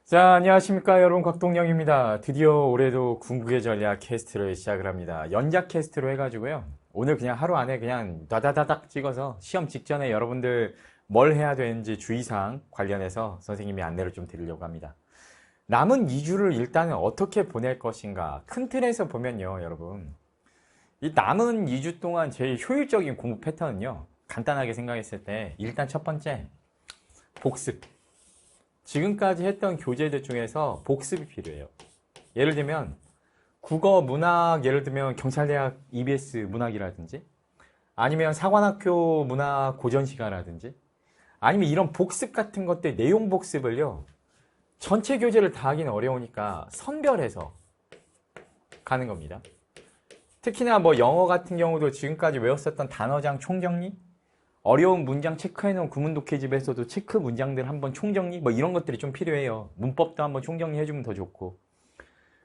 자, 안녕하십니까 여러분, 곽동영입니다. 드디어 올해도 궁극의 전략 캐스트를 시작을 합니다. 연작 캐스트로 해가지고요, 오늘 그냥 하루 안에 그냥 다다다닥 찍어서 시험 직전에 여러분들 뭘 해야 되는지 주의사항 관련해서 선생님이 안내를 좀 드리려고 합니다. 남은 2주를 일단은 어떻게 보낼 것인가, 큰 틀에서 보면요 여러분, 이 남은 2주 동안 제일 효율적인 공부 패턴은요, 간단하게 생각했을 때 일단 첫 번째, 복습. 지금까지 했던 교재들 중에서 복습이 필요해요. 예를 들면 국어, 문학, 예를 들면 경찰대학 EBS 문학이라든지, 아니면 사관학교 문학 고전시가라든지, 아니면 이런 복습 같은 것들, 내용 복습을요, 전체 교재를 다 하기는 어려우니까 선별해서 가는 겁니다. 특히나 뭐 영어 같은 경우도 지금까지 외웠었던 단어장 총정리, 어려운 문장 체크해놓은 구문독해집에서도 체크 문장들 한번 총정리, 뭐 이런 것들이 좀 필요해요. 문법도 한번 총정리해주면 더 좋고.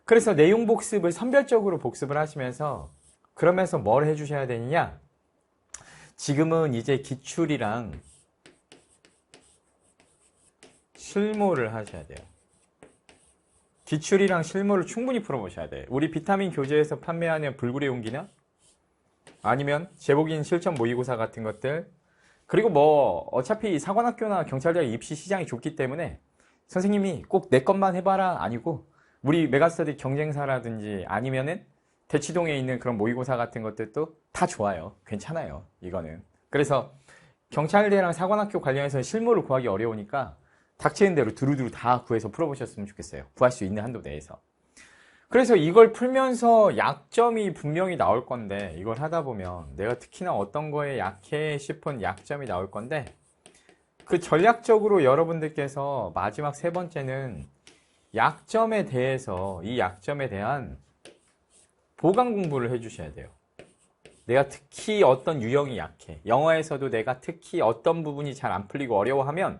그래서 내용 복습을 선별적으로 복습을 하시면서, 그러면서 뭘 해주셔야 되느냐, 지금은 이제 기출이랑 실무를 하셔야 돼요. 기출이랑 실무를 충분히 풀어보셔야 돼요. 우리 비타민 교재에서 판매하는 불굴의 용기나 아니면 제복인 실전 모의고사 같은 것들, 그리고 뭐 어차피 사관학교나 경찰대학 입시 시장이 좋기 때문에 선생님이 꼭 내 것만 해봐라 아니고, 우리 메가스터디 경쟁사라든지 아니면은 대치동에 있는 그런 모의고사 같은 것들도 다 좋아요. 괜찮아요, 이거는. 그래서 경찰대랑 사관학교 관련해서 실무를 구하기 어려우니까 닥치는 대로 두루두루 다 구해서 풀어보셨으면 좋겠어요. 구할 수 있는 한도 내에서. 그래서 이걸 풀면서 약점이 분명히 나올 건데, 이걸 하다 보면 내가 특히나 어떤 거에 약해 싶은 약점이 나올 건데, 그 전략적으로 여러분들께서 마지막 세 번째는 약점에 대해서, 이 약점에 대한 보강 공부를 해주셔야 돼요. 내가 특히 어떤 유형이 약해, 영어에서도 내가 특히 어떤 부분이 잘 안 풀리고 어려워하면,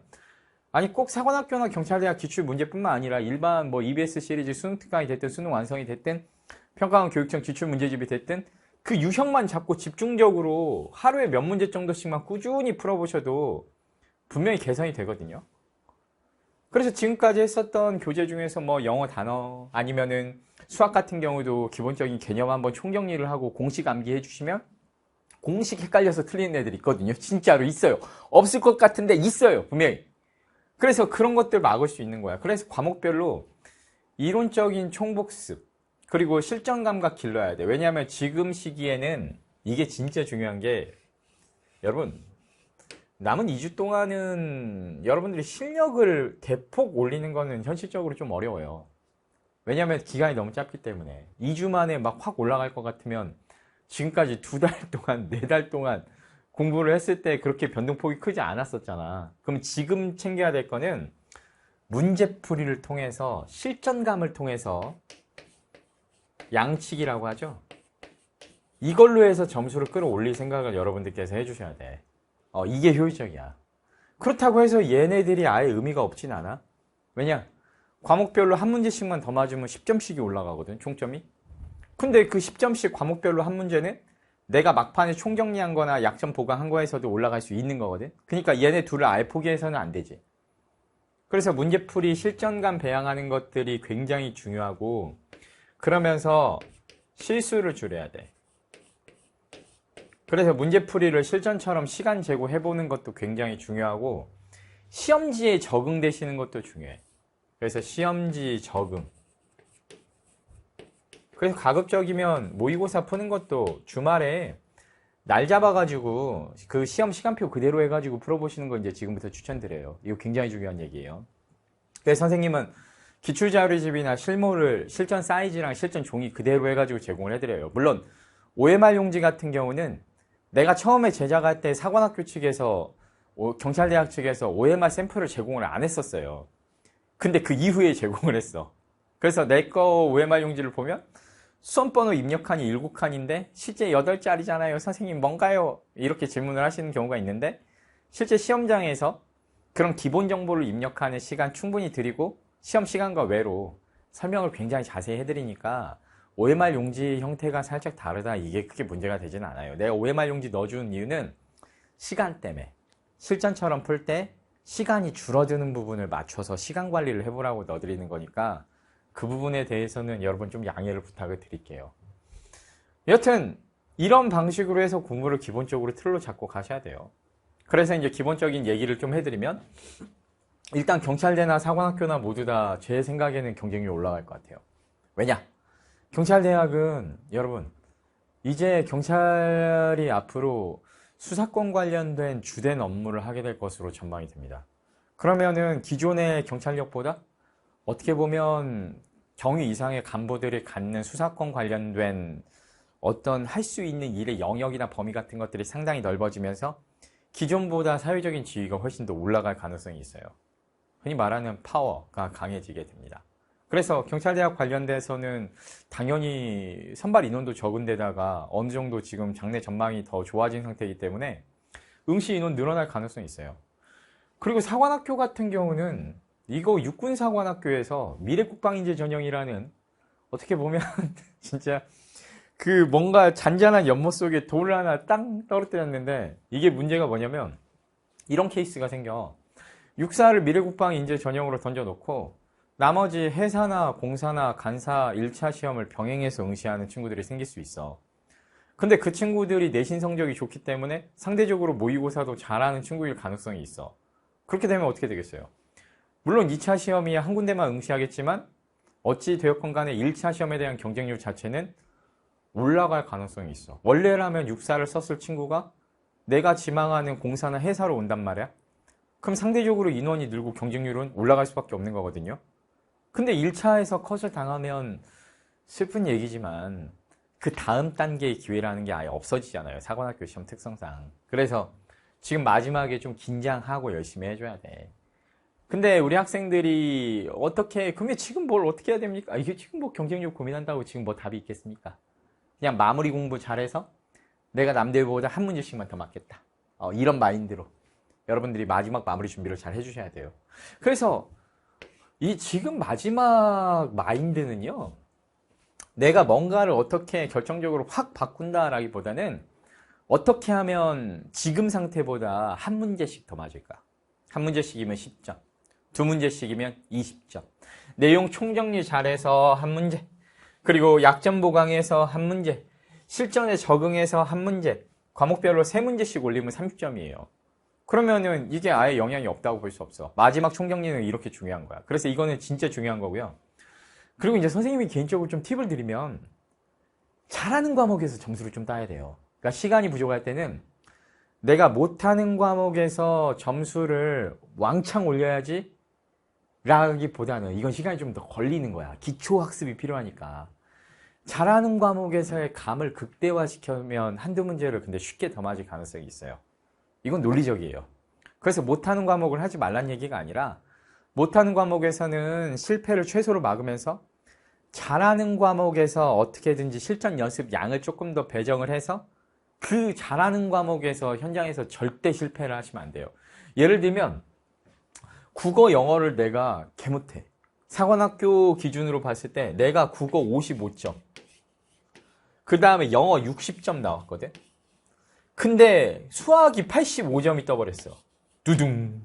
아니 꼭 사관학교나 경찰대학 기출 문제뿐만 아니라 일반 뭐 EBS 시리즈 수능 특강이 됐든 수능 완성이 됐든 평가원 교육청 기출 문제집이 됐든, 그 유형만 잡고 집중적으로 하루에 몇 문제 정도씩만 꾸준히 풀어보셔도 분명히 개선이 되거든요. 그래서 지금까지 했었던 교재 중에서 뭐 영어 단어, 아니면은 수학 같은 경우도 기본적인 개념 한번 총정리를 하고 공식 암기해 주시면, 공식 헷갈려서 틀리는 애들 있거든요. 진짜로 있어요. 없을 것 같은데 있어요, 분명히. 그래서 그런 것들 막을 수 있는 거야. 그래서 과목별로 이론적인 총복습, 그리고 실전 감각 길러야 돼. 왜냐하면 지금 시기에는 이게 진짜 중요한 게, 여러분 남은 2주 동안은 여러분들이 실력을 대폭 올리는 거는 현실적으로 좀 어려워요. 왜냐하면 기간이 너무 짧기 때문에. 2주 만에 막 확 올라갈 것 같으면 지금까지 2달 동안, 4달 동안 공부를 했을 때 그렇게 변동폭이 크지 않았었잖아. 그럼 지금 챙겨야 될 거는 문제풀이를 통해서, 실전감을 통해서, 양치기라고 하죠. 이걸로 해서 점수를 끌어올릴 생각을 여러분들께서 해주셔야 돼. 이게 효율적이야. 그렇다고 해서 얘네들이 아예 의미가 없진 않아. 왜냐? 과목별로 한 문제씩만 더 맞으면 10점씩이 올라가거든, 총점이. 근데 그 10점씩 과목별로 한 문제는 내가 막판에 총정리한 거나 약점 보강한 거에서도 올라갈 수 있는 거거든. 그러니까 얘네 둘을 아예 포기해서는 안 되지. 그래서 문제풀이, 실전감 배양하는 것들이 굉장히 중요하고, 그러면서 실수를 줄여야 돼. 그래서 문제풀이를 실전처럼 시간 제고해보는 것도 굉장히 중요하고, 시험지에 적응되시는 것도 중요해. 그래서 시험지 적응. 그래서 가급적이면 모의고사 푸는 것도 주말에 날 잡아가지고 그 시험 시간표 그대로 해가지고 풀어보시는 거 이제 지금부터 추천드려요. 이거 굉장히 중요한 얘기예요. 그래서 선생님은 기출자료집이나 실무를 실전 사이즈랑 실전 종이 그대로 해가지고 제공을 해드려요. 물론 OMR 용지 같은 경우는 내가 처음에 제작할 때 사관학교 측에서, 경찰대학 측에서 OMR 샘플을 제공을 안 했었어요. 근데 그 이후에 제공을 했어. 그래서 내 거 OMR 용지를 보면 수험번호 입력칸이 7칸인데 실제 8자리잖아요. 선생님 뭔가요? 이렇게 질문을 하시는 경우가 있는데, 실제 시험장에서 그런 기본 정보를 입력하는 시간 충분히 드리고 시험 시간과 외로 설명을 굉장히 자세히 해드리니까 OMR 용지 형태가 살짝 다르다, 이게 크게 문제가 되진 않아요. 내가 OMR 용지 넣어준 이유는 시간 때문에. 실전처럼 풀 때 시간이 줄어드는 부분을 맞춰서 시간 관리를 해보라고 넣어드리는 거니까 그 부분에 대해서는 여러분 좀 양해를 부탁을 드릴게요. 여튼 이런 방식으로 해서 공부를 기본적으로 틀로 잡고 가셔야 돼요. 그래서 이제 기본적인 얘기를 좀 해드리면 일단 경찰대나 사관학교나 모두 다 제 생각에는 경쟁률이 올라갈 것 같아요. 왜냐? 경찰대학은 여러분 이제 경찰이 앞으로 수사권 관련된 주된 업무를 하게 될 것으로 전망이 됩니다. 그러면은 기존의 경찰력보다 어떻게 보면 경위 이상의 간부들이 갖는 수사권 관련된 어떤 할 수 있는 일의 영역이나 범위 같은 것들이 상당히 넓어지면서 기존보다 사회적인 지위가 훨씬 더 올라갈 가능성이 있어요. 흔히 말하는 파워가 강해지게 됩니다. 그래서 경찰대학 관련돼서는 당연히 선발 인원도 적은 데다가 어느 정도 지금 장래 전망이 더 좋아진 상태이기 때문에 응시 인원 늘어날 가능성이 있어요. 그리고 사관학교 같은 경우는 이거 육군사관학교에서 미래국방인재 전형이라는 어떻게 보면 진짜 그 뭔가 잔잔한 연못 속에 돌을 하나 땅 떨어뜨렸는데 이게 문제가 뭐냐면 이런 케이스가 생겨. 육사를 미래국방인재 전형으로 던져놓고 나머지 해사나 공사나 간사 1차 시험을 병행해서 응시하는 친구들이 생길 수 있어. 근데 그 친구들이 내신 성적이 좋기 때문에 상대적으로 모의고사도 잘하는 친구일 가능성이 있어. 그렇게 되면 어떻게 되겠어요? 물론 2차 시험이 한 군데만 응시하겠지만 어찌 되었건 간에 1차 시험에 대한 경쟁률 자체는 올라갈 가능성이 있어. 원래라면 육사를 썼을 친구가 내가 지망하는 공사나 해사로 온단 말이야. 그럼 상대적으로 인원이 늘고 경쟁률은 올라갈 수밖에 없는 거거든요. 근데 1차에서 컷을 당하면 슬픈 얘기지만 그 다음 단계의 기회라는 게 아예 없어지잖아요. 사관학교 시험 특성상. 그래서 지금 마지막에 좀 긴장하고 열심히 해줘야 돼. 근데 우리 학생들이 그러면 지금 뭘 어떻게 해야 됩니까? 이게 지금 뭐 경쟁률 고민한다고 지금 뭐 답이 있겠습니까? 그냥 마무리 공부 잘해서 내가 남들보다 한 문제씩만 더 맞겠다. 이런 마인드로 여러분들이 마지막 마무리 준비를 잘 해주셔야 돼요. 그래서 이 지금 마지막 마인드는요, 내가 뭔가를 어떻게 결정적으로 확 바꾼다라기보다는 어떻게 하면 지금 상태보다 한 문제씩 더 맞을까? 한 문제씩이면 10점, 두 문제씩이면 20점. 내용 총정리 잘해서 한 문제, 그리고 약점 보강해서 한 문제, 실전에 적응해서 한 문제, 과목별로 3문제씩 올리면 30점이에요. 그러면은 이게 아예 영향이 없다고 볼 수 없어. 마지막 총정리는 이렇게 중요한 거야. 그래서 이거는 진짜 중요한 거고요. 그리고 이제 선생님이 개인적으로 좀 팁을 드리면 잘하는 과목에서 점수를 좀 따야 돼요. 그러니까 시간이 부족할 때는 내가 못하는 과목에서 점수를 왕창 올려야지 라기보다는 이건 시간이 좀 더 걸리는 거야. 기초 학습이 필요하니까. 잘하는 과목에서의 감을 극대화시키면 한두 문제를 근데 쉽게 더 맞을 가능성이 있어요. 이건 논리적이에요. 그래서 못하는 과목을 하지 말란 얘기가 아니라 못하는 과목에서는 실패를 최소로 막으면서 잘하는 과목에서 어떻게든지 실전 연습 양을 조금 더 배정을 해서 그 잘하는 과목에서 현장에서 절대 실패를 하시면 안 돼요. 예를 들면 국어 영어를 내가 개 못해. 사관학교 기준으로 봤을 때 내가 국어 55점, 그 다음에 영어 60점 나왔거든. 근데 수학이 85점이 떠버렸어. 두둥.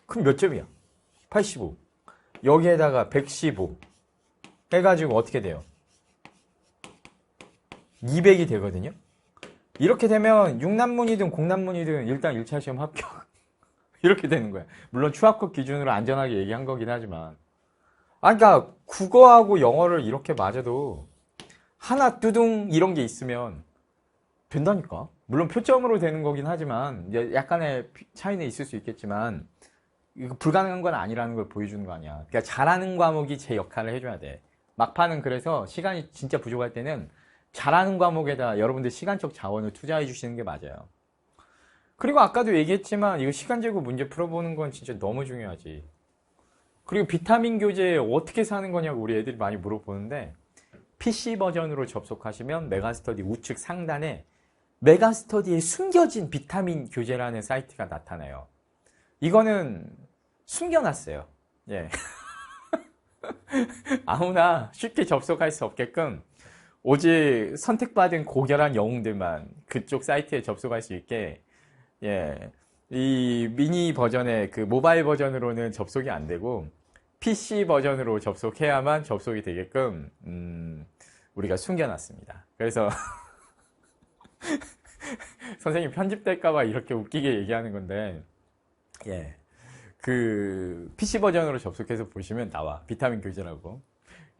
그럼 몇 점이야? 85. 여기에다가 115 해가지고 어떻게 돼요? 200이 되거든요. 이렇게 되면 6난문이든 공난문이든 일단 1차 시험 합격. 이렇게 되는 거야. 물론 추합급 기준으로 안전하게 얘기한 거긴 하지만. 그러니까 국어하고 영어를 이렇게 맞아도 하나 뚜둥 이런 게 있으면 된다니까. 물론 표점으로 되는 거긴 하지만 약간의 차이는 있을 수 있겠지만 이거 불가능한 건 아니라는 걸 보여주는 거 아니야. 그러니까 잘하는 과목이 제 역할을 해줘야 돼. 막판은 그래서 시간이 진짜 부족할 때는 잘하는 과목에다 여러분들 시간적 자원을 투자해 주시는 게 맞아요. 그리고 아까도 얘기했지만 이거 시간 재고 문제 풀어보는 건 진짜 너무 중요하지. 그리고 비타민 교재 어떻게 사는 거냐고 우리 애들이 많이 물어보는데 PC 버전으로 접속하시면 메가스터디 우측 상단에 메가스터디에 숨겨진 비타민 교재라는 사이트가 나타나요. 이거는 숨겨놨어요. 예. 아무나 쉽게 접속할 수 없게끔 오직 선택받은 고결한 영웅들만 그쪽 사이트에 접속할 수 있게 예, 이 미니 버전의 그 모바일 버전으로는 접속이 안 되고 PC 버전으로 접속해야만 접속이 되게끔 우리가 숨겨놨습니다. 그래서 선생님 편집될까봐 이렇게 웃기게 얘기하는 건데, 예, 그 PC 버전으로 접속해서 보시면 나와, 비타민 교재라고.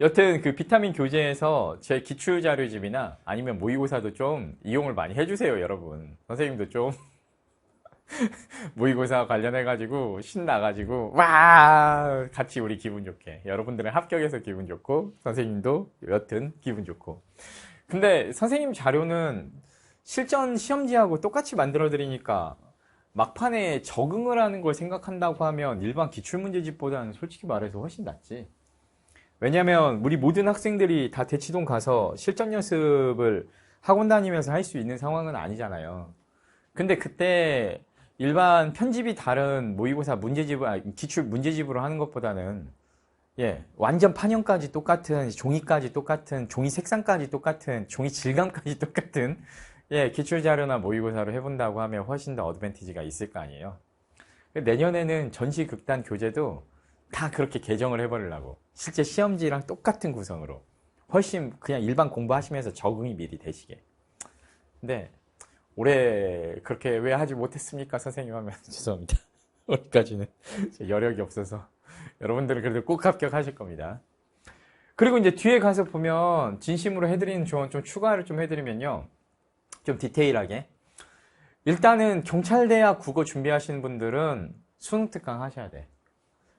여튼 그 비타민 교재에서 제 기출 자료집이나 아니면 모의고사도 좀 이용을 많이 해주세요, 여러분. 선생님도 좀 모의고사 관련해가지고 신나가지고 와 같이 우리 기분 좋게, 여러분들은 합격해서 기분 좋고 선생님도 여튼 기분 좋고. 근데 선생님 자료는 실전 시험지하고 똑같이 만들어 드리니까 막판에 적응을 하는 걸 생각한다고 하면 일반 기출문제집보다는 솔직히 말해서 훨씬 낫지. 왜냐면 우리 모든 학생들이 다 대치동 가서 실전 연습을 학원 다니면서 할 수 있는 상황은 아니잖아요. 근데 그때 일반 편집이 다른 모의고사 문제집을, 기출 문제집으로 하는 것보다는, 예, 완전 판형까지 똑같은, 종이까지 똑같은, 종이 색상까지 똑같은, 종이 질감까지 똑같은, 예, 기출 자료나 모의고사로 해본다고 하면 훨씬 더 어드밴티지가 있을 거 아니에요. 내년에는 전시 극단 교재도 다 그렇게 개정을 해버리려고. 실제 시험지랑 똑같은 구성으로. 훨씬 그냥 일반 공부하시면서 적응이 미리 되시게. 근데 올해 그렇게 왜 하지 못했습니까, 선생님 하면 죄송합니다. 오늘까지는 여력이 없어서. 여러분들은 그래도 꼭 합격하실 겁니다. 그리고 이제 뒤에 가서 보면 진심으로 해드리는 조언 좀 추가를 좀 해드리면요, 좀 디테일하게. 일단은 경찰대학 국어 준비하시는 분들은 수능 특강 하셔야 돼.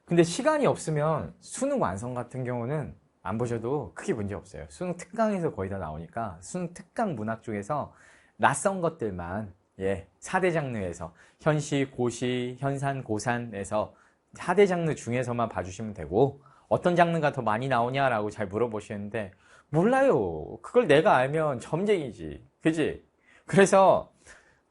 근데 시간이 없으면 수능 완성 같은 경우는 안 보셔도 크게 문제 없어요. 수능 특강에서 거의 다 나오니까 수능 특강 문학 중에서 낯선 것들만, 예, 4대 장르에서 현시, 고시, 현산, 고산에서 4대 장르 중에서만 봐주시면 되고, 어떤 장르가 더 많이 나오냐라고 잘 물어보시는데 몰라요. 그걸 내가 알면 점쟁이지, 그지? 그래서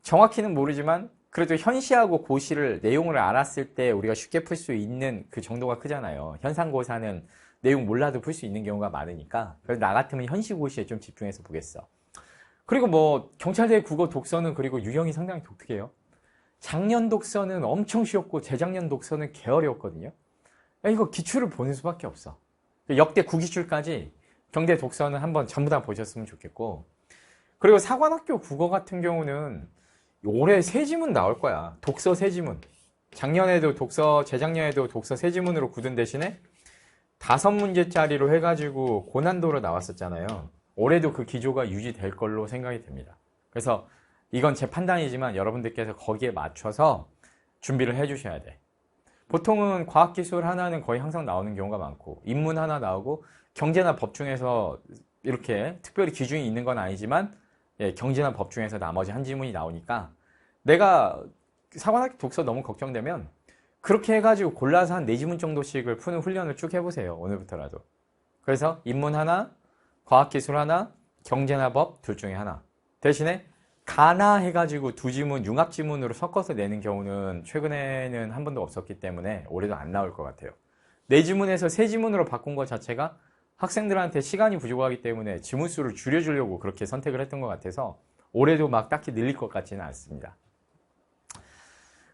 정확히는 모르지만 그래도 현시하고 고시를 내용을 알았을 때 우리가 쉽게 풀 수 있는 그 정도가 크잖아요. 현상고사는 내용 몰라도 풀 수 있는 경우가 많으니까. 그래서 나 같으면 현시고시에 좀 집중해서 보겠어. 그리고 뭐 경찰대 국어 독서는 그리고 유형이 상당히 독특해요. 작년 독서는 엄청 쉬웠고 재작년 독서는 개 어려웠거든요. 이거 기출을 보는 수밖에 없어. 역대 9기출까지 경대 독서는 한번 전부 다 보셨으면 좋겠고, 그리고 사관학교 국어 같은 경우는 올해 세 지문 나올 거야. 독서 세 지문. 작년에도 독서, 재작년에도 독서 세 지문으로 굳은 대신에 5문제짜리로 해가지고 고난도로 나왔었잖아요. 올해도 그 기조가 유지될 걸로 생각이 됩니다. 그래서 이건 제 판단이지만 여러분들께서 거기에 맞춰서 준비를 해주셔야 돼. 보통은 과학기술 하나는 거의 항상 나오는 경우가 많고, 인문 하나 나오고, 경제나 법 중에서 이렇게 특별히 기준이 있는 건 아니지만, 예, 경제나 법 중에서 나머지 한 지문이 나오니까, 내가 사관학교 독서 너무 걱정되면 그렇게 해가지고 골라서 한 4지문 정도씩을 푸는 훈련을 쭉 해보세요. 오늘부터라도. 그래서 인문 하나, 과학기술 하나, 경제나 법 둘 중에 하나. 대신에 가나 해가지고 2지문 융합지문으로 섞어서 내는 경우는 최근에는 한 번도 없었기 때문에 올해도 안 나올 것 같아요. 4지문에서 3지문으로 바꾼 것 자체가 학생들한테 시간이 부족하기 때문에 지문수를 줄여주려고 그렇게 선택을 했던 것 같아서 올해도 막 딱히 늘릴 것 같지는 않습니다.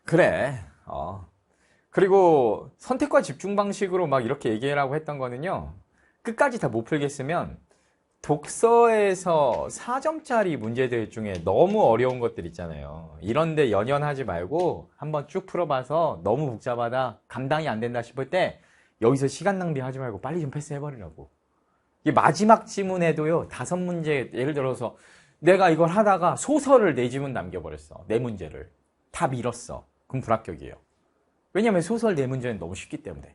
그래. 그리고 선택과 집중 방식으로 막 이렇게 얘기하라고 했던 거는요, 끝까지 다 못 풀겠으면 독서에서 4점짜리 문제들 중에 너무 어려운 것들 있잖아요. 이런데 연연하지 말고 한번 쭉 풀어봐서 너무 복잡하다, 감당이 안 된다 싶을 때 여기서 시간 낭비하지 말고 빨리 좀 패스해버리라고. 이게 마지막 지문에도요, 5문제, 예를 들어서 내가 이걸 하다가 소설을 4지문 남겨버렸어. 4문제를. 다 밀었어. 그럼 불합격이에요. 왜냐면 소설 4문제는 너무 쉽기 때문에.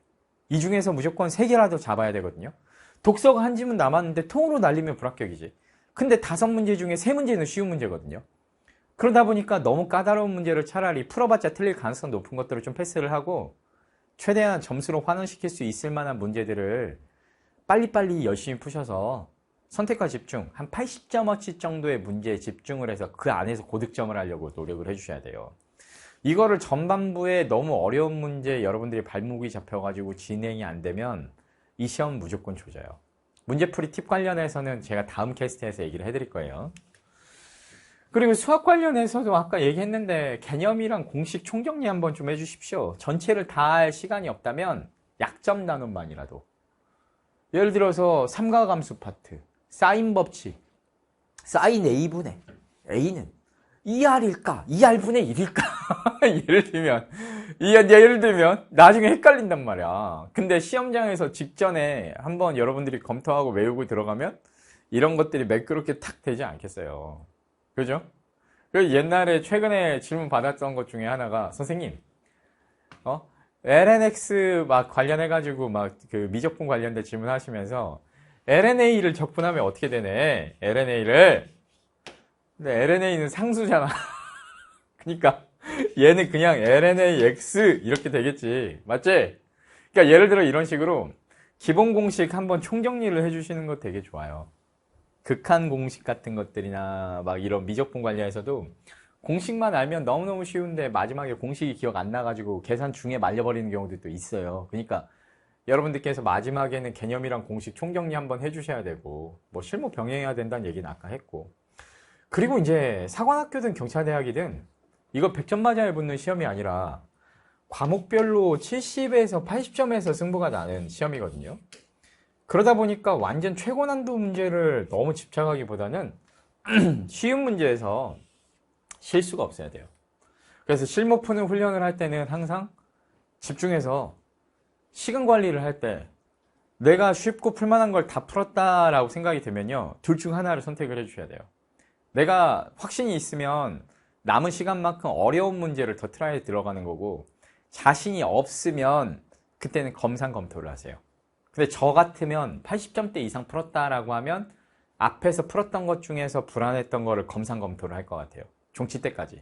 이 중에서 무조건 3개라도 잡아야 되거든요. 독서가 한 지문 남았는데 통으로 날리면 불합격이지. 근데 5문제 중에 3문제는 쉬운 문제거든요. 그러다 보니까 너무 까다로운 문제를 차라리 풀어봤자 틀릴 가능성 높은 것들을 좀 패스를 하고, 최대한 점수로 환원시킬 수 있을 만한 문제들을 빨리빨리 열심히 푸셔서 선택과 집중, 한 80점어치 정도의 문제에 집중을 해서 그 안에서 고득점을 하려고 노력을 해주셔야 돼요. 이거를 전반부에 너무 어려운 문제 여러분들이 발목이 잡혀가지고 진행이 안 되면 이 시험 무조건 조져요. 문제풀이 팁 관련해서는 제가 다음 캐스트에서 얘기를 해드릴 거예요. 그리고 수학 관련해서도 아까 얘기했는데 개념이랑 공식 총정리 한번 좀 해주십시오. 전체를 다 할 시간이 없다면 약점 단원만이라도. 예를 들어서 삼가함수 파트, 사인 법칙, 사인 A분의 A는 2R일까? 2R분의 1일까? 예를 들면 나중에 헷갈린단 말이야. 근데 시험장에서 직전에 한번 여러분들이 검토하고 외우고 들어가면 이런 것들이 매끄럽게 탁 되지 않겠어요. 그죠? 그 옛날에 최근에 질문 받았던 것 중에 하나가 선생님, LNX 막 관련해가지고 막 그 미적분 관련된 질문하시면서 LNA를 적분하면 어떻게 되네? LNA를. 근데 LNA는 상수잖아. 그러니까 얘는 그냥 LNAX 이렇게 되겠지. 맞지? 그러니까 예를 들어 이런 식으로 기본 공식 한번 총정리를 해주시는 거 되게 좋아요. 극한 공식 같은 것들이나 막 이런 미적분 관련해서도 공식만 알면 너무너무 쉬운데 마지막에 공식이 기억 안 나가지고 계산 중에 말려버리는 경우도 있어요. 그러니까 여러분들께서 마지막에는 개념이랑 공식 총정리 한번 해주셔야 되고 뭐 실무 병행해야 된다는 얘기는 아까 했고, 그리고 이제 사관학교든 경찰대학이든 이거 100점 맞아야 붙는 시험이 아니라 과목별로 70에서 80점에서 승부가 나는 시험이거든요. 그러다 보니까 완전 최고 난도 문제를 너무 집착하기보다는 쉬운 문제에서 실수가 없어야 돼요. 그래서 실무 푸는 훈련을 할 때는 항상 집중해서 시간 관리를 할 때 내가 쉽고 풀만한 걸 다 풀었다라고 생각이 들면요, 둘 중 하나를 선택을 해주셔야 돼요. 내가 확신이 있으면 남은 시간만큼 어려운 문제를 더 트라이에 들어가는 거고, 자신이 없으면 그때는 검상검토를 하세요. 근데 저 같으면 80점대 이상 풀었다라고 하면 앞에서 풀었던 것 중에서 불안했던 거를 검상검토를 할 것 같아요. 종치 때까지.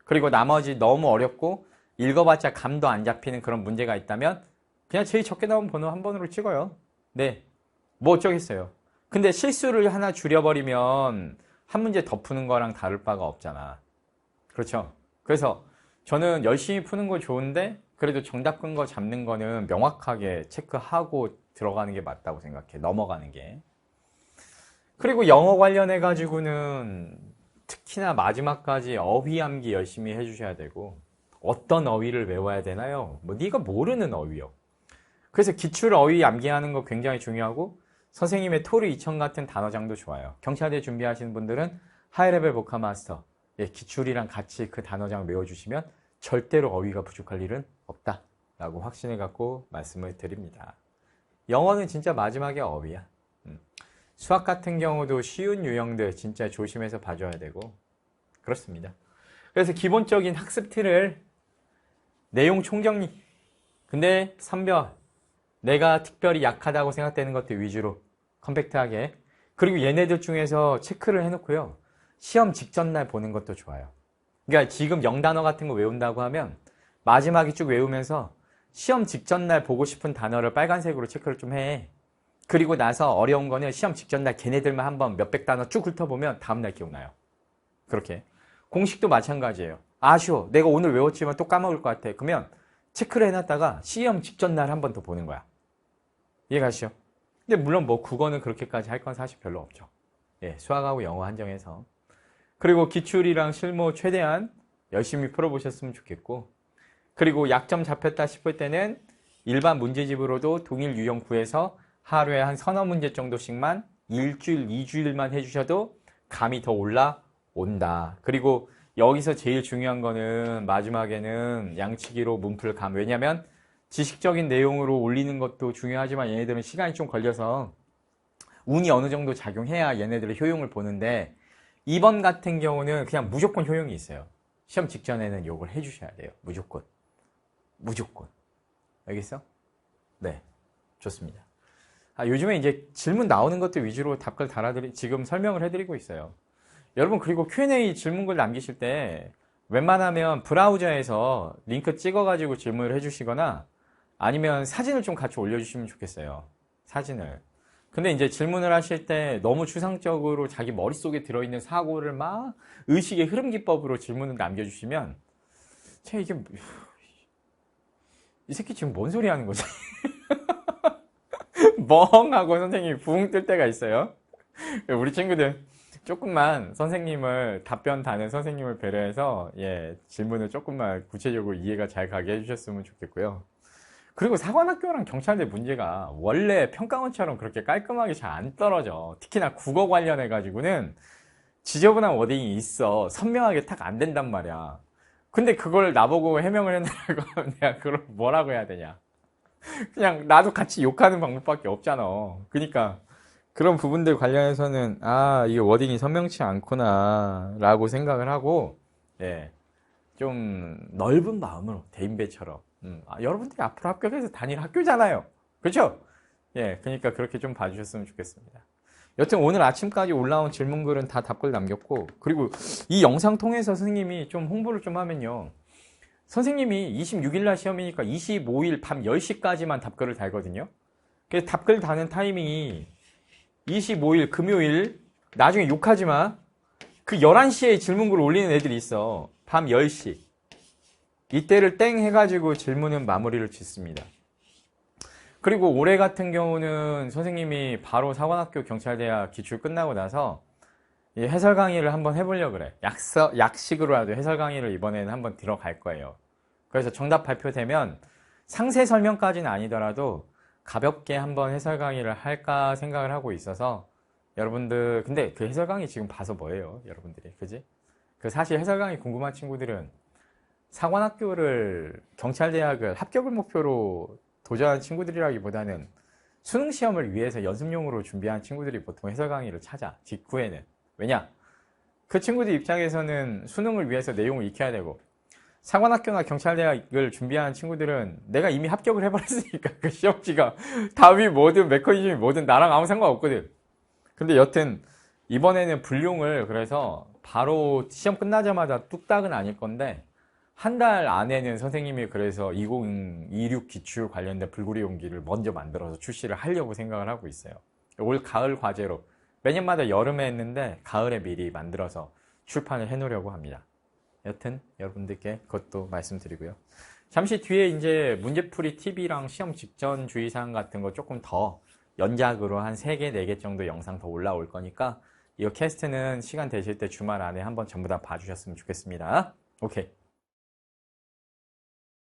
그리고 나머지 너무 어렵고 읽어봤자 감도 안 잡히는 그런 문제가 있다면 그냥 제일 적게 나온 번호 한 번으로 찍어요. 네, 뭐 어쩌겠어요. 근데 실수를 하나 줄여버리면 한 문제 더 푸는 거랑 다를 바가 없잖아. 그렇죠? 그래서 저는 열심히 푸는 거 좋은데 그래도 정답 근거 잡는 거는 명확하게 체크하고 들어가는 게 맞다고 생각해. 넘어가는 게. 그리고 영어 관련해 가지고는 특히나 마지막까지 어휘 암기 열심히 해주셔야 되고, 어떤 어휘를 외워야 되나요? 뭐 네가 모르는 어휘요. 그래서 기출 어휘 암기하는 거 굉장히 중요하고, 선생님의 토르 2000 같은 단어장도 좋아요. 경찰대 준비하시는 분들은 하이레벨 보카 마스터, 기출이랑 같이 그 단어장 외워주시면 절대로 어휘가 부족할 일은 없다라고 확신을 갖고 말씀을 드립니다. 영어는 진짜 마지막에 어휘야. 수학 같은 경우도 쉬운 유형들 진짜 조심해서 봐줘야 되고 그렇습니다. 그래서 기본적인 학습 틀을 내용 총정리, 근데 선별, 내가 특별히 약하다고 생각되는 것들 위주로 컴팩트하게, 그리고 얘네들 중에서 체크를 해놓고요, 시험 직전 날 보는 것도 좋아요. 그러니까 지금 영단어 같은 거 외운다고 하면 마지막에 쭉 외우면서 시험 직전 날 보고 싶은 단어를 빨간색으로 체크를 좀 해. 그리고 나서 어려운 거는 시험 직전 날 걔네들만 한번 몇백 단어 쭉 훑어보면 다음날 기억나요. 그렇게. 공식도 마찬가지예요. 아쉬워. 내가 오늘 외웠지만 또 까먹을 것 같아. 그러면 체크를 해놨다가 시험 직전 날 한 번 더 보는 거야. 이해가시죠? 근데 물론 뭐 국어는 그렇게까지 할 건 사실 별로 없죠. 예, 수학하고 영어 한정해서. 그리고 기출이랑 실무 최대한 열심히 풀어보셨으면 좋겠고, 그리고 약점 잡혔다 싶을 때는 일반 문제집으로도 동일 유형 구해서 하루에 한 서너 문제 정도씩만 일주일, 2주일만 해주셔도 감이 더 올라온다. 그리고 여기서 제일 중요한 거는 마지막에는 양치기로 문풀 감. 왜냐면 지식적인 내용으로 올리는 것도 중요하지만 얘네들은 시간이 좀 걸려서 운이 어느 정도 작용해야 얘네들의 효용을 보는데, 2번 같은 경우는 그냥 무조건 효용이 있어요. 시험 직전에는 요걸 해주셔야 돼요. 무조건. 무조건. 알겠어? 네. 좋습니다. 요즘에 이제 질문 나오는 것들 위주로 답글 지금 설명을 해드리고 있어요. 여러분, 그리고 Q&A 질문글 남기실 때 웬만하면 브라우저에서 링크 찍어가지고 질문을 해주시거나 아니면 사진을 좀 같이 올려주시면 좋겠어요. 사진을. 근데 이제 질문을 하실 때 너무 추상적으로 자기 머릿속에 들어있는 사고를 막 의식의 흐름 기법으로 질문을 남겨주시면 제가 이게 이 새끼 지금 뭔 소리 하는 거지? 멍하고 선생님이 붕 뜰 때가 있어요. 우리 친구들 조금만 선생님을, 답변 다는 선생님을 배려해서, 예, 질문을 조금만 구체적으로 이해가 잘 가게 해주셨으면 좋겠고요. 그리고 사관학교랑 경찰대 문제가 원래 평가원처럼 그렇게 깔끔하게 잘 안 떨어져. 특히나 국어 관련해가지고는 지저분한 워딩이 있어. 선명하게 딱 안 된단 말이야. 근데 그걸 나보고 해명을 해내라고 하면 내가 그걸 뭐라고 해야 되냐. 그냥 나도 같이 욕하는 방법밖에 없잖아. 그러니까 그런 부분들 관련해서는 아, 이게 워딩이 선명치 않구나 라고 생각을 하고, 예, 좀 넓은 마음으로 대인배처럼 여러분들이 앞으로 합격해서 다닐 학교잖아요. 그렇죠? 예, 그러니까 그렇게 좀 봐주셨으면 좋겠습니다. 여튼 오늘 아침까지 올라온 질문글은 다 답글 남겼고, 그리고 이 영상 통해서 선생님이 좀 홍보를 좀 하면요, 선생님이 26일 날 시험이니까 25일 밤 10시까지만 답글을 달거든요. 그래서 답글 다는 타이밍이 25일 금요일, 나중에 욕하지 마. 그 11시에 질문글 올리는 애들이 있어. 밤 10시. 이때를 땡 해가지고 질문은 마무리를 짓습니다. 그리고 올해 같은 경우는 선생님이 바로 사관학교 경찰대학 기출 끝나고 나서 해설 강의를 한번 해보려고 그래. 약식으로라도 해설 강의를 이번에는 한번 들어갈 거예요. 그래서 정답 발표되면 상세 설명까지는 아니더라도 가볍게 한번 해설 강의를 할까 생각을 하고 있어서, 여러분들, 근데 그 해설 강의 지금 봐서 뭐예요? 여러분들이. 그지? 그 사실 해설 강의 궁금한 친구들은 사관학교를, 경찰대학을 합격을 목표로 도전한 친구들이라기보다는 수능 시험을 위해서 연습용으로 준비한 친구들이 보통 해설 강의를 찾아, 직후에는. 왜냐? 그 친구들 입장에서는 수능을 위해서 내용을 익혀야 되고, 사관학교나 경찰대학을 준비하는 친구들은 내가 이미 합격을 해버렸으니까 그 시험지가 답이 뭐든 메커니즘이 뭐든 나랑 아무 상관없거든. 근데 여튼 이번에는 불용을, 그래서 바로 시험 끝나자마자 뚝딱은 아닐 건데 한 달 안에는 선생님이 그래서 2026 기출 관련된 불구리 용기를 먼저 만들어서 출시를 하려고 생각을 하고 있어요. 올 가을 과제로, 매년마다 여름에 했는데 가을에 미리 만들어서 출판을 해놓으려고 합니다. 여튼 여러분들께 그것도 말씀드리고요. 잠시 뒤에 이제 문제풀이 팁이랑 시험 직전 주의사항 같은 거 조금 더 연작으로 한 3개, 4개 정도 영상 더 올라올 거니까 이 캐스트는 시간 되실 때 주말 안에 한번 전부 다 봐주셨으면 좋겠습니다. 오케이.